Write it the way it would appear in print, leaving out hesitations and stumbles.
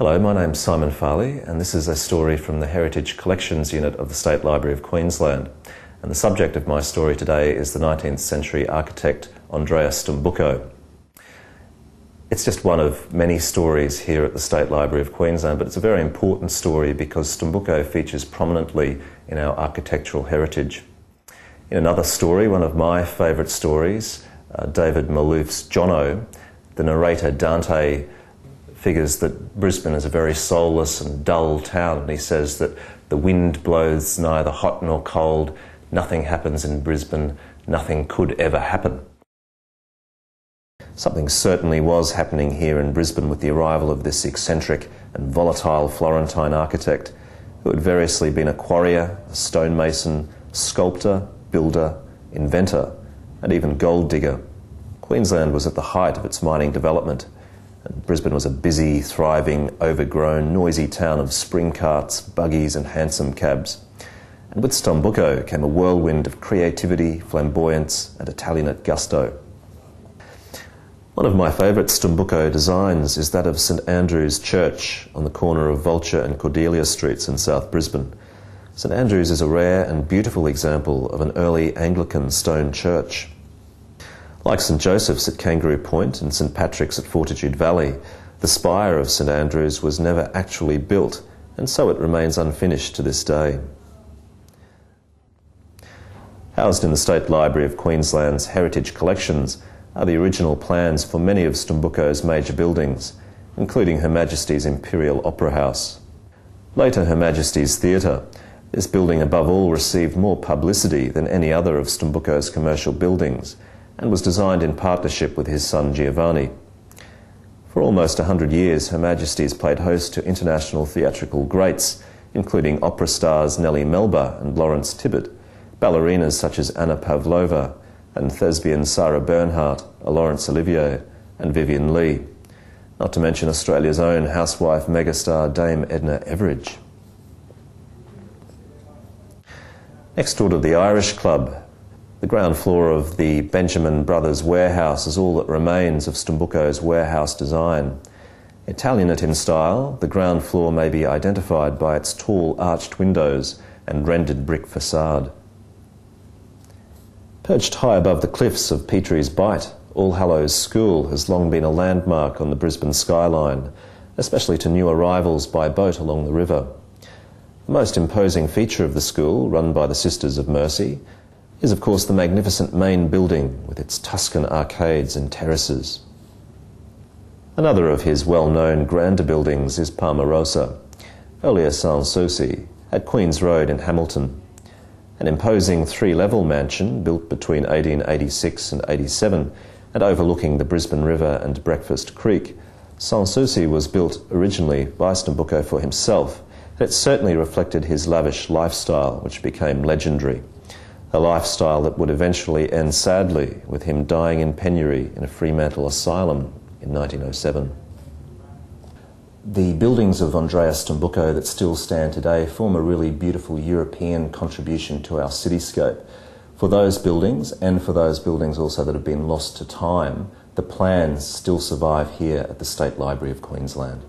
Hello, my name's Simon Farley, and this is a story from the Heritage Collections Unit of the State Library of Queensland. And the subject of my story today is the 19th century architect Andrea Stombuco. It's just one of many stories here at the State Library of Queensland, but it's a very important story because Stombuco features prominently in our architectural heritage. In another story, one of my favourite stories, David Malouf's Jono, the narrator Dante figures that Brisbane is a very soulless and dull town, and he says that the wind blows neither hot nor cold, nothing happens in Brisbane, nothing could ever happen. Something certainly was happening here in Brisbane with the arrival of this eccentric and volatile Florentine architect who had variously been a quarrier, a stonemason, sculptor, builder, inventor, and even gold digger. Queensland was at the height of its mining development, and Brisbane was a busy, thriving, overgrown, noisy town of spring carts, buggies and hansom cabs. And with Stombuco came a whirlwind of creativity, flamboyance and Italianate gusto. One of my favourite Stombuco designs is that of St Andrew's Church on the corner of Vulture and Cordelia Streets in South Brisbane. St Andrew's is a rare and beautiful example of an early Anglican stone church. Like St Joseph's at Kangaroo Point and St Patrick's at Fortitude Valley, the spire of St Andrew's was never actually built, and so it remains unfinished to this day. Housed in the State Library of Queensland's Heritage Collections are the original plans for many of Stombuco's major buildings, including Her Majesty's Imperial Opera House. Later Her Majesty's Theatre, this building above all received more publicity than any other of Stombuco's commercial buildings, and was designed in partnership with his son Giovanni. For almost 100 years, Her Majesty's played host to international theatrical greats, including opera stars Nellie Melba and Lawrence Tibbett, ballerinas such as Anna Pavlova, and thespian Sarah Bernhardt, Laurence Olivier, and Vivian Leigh, not to mention Australia's own housewife megastar Dame Edna Everage. Next door to the Irish Club, the ground floor of the Benjamin Brothers warehouse is all that remains of Stombuco's warehouse design. Italianate in style, the ground floor may be identified by its tall arched windows and rendered brick facade. Perched high above the cliffs of Petrie's Bight, All Hallows School has long been a landmark on the Brisbane skyline, especially to new arrivals by boat along the river. The most imposing feature of the school, run by the Sisters of Mercy, is of course the magnificent main building with its Tuscan arcades and terraces. Another of his well-known grander buildings is Palma Rosa, earlier Sans Souci, at Queen's Road in Hamilton. An imposing three-level mansion built between 1886 and 87 and overlooking the Brisbane River and Breakfast Creek, Sans Souci was built originally by Stombuco for himself, and it certainly reflected his lavish lifestyle, which became legendary. A lifestyle that would eventually end sadly with him dying in penury in a Fremantle asylum in 1907. The buildings of Andrea Stombuco that still stand today form a really beautiful European contribution to our cityscape. For those buildings, and for those buildings also that have been lost to time, the plans still survive here at the State Library of Queensland.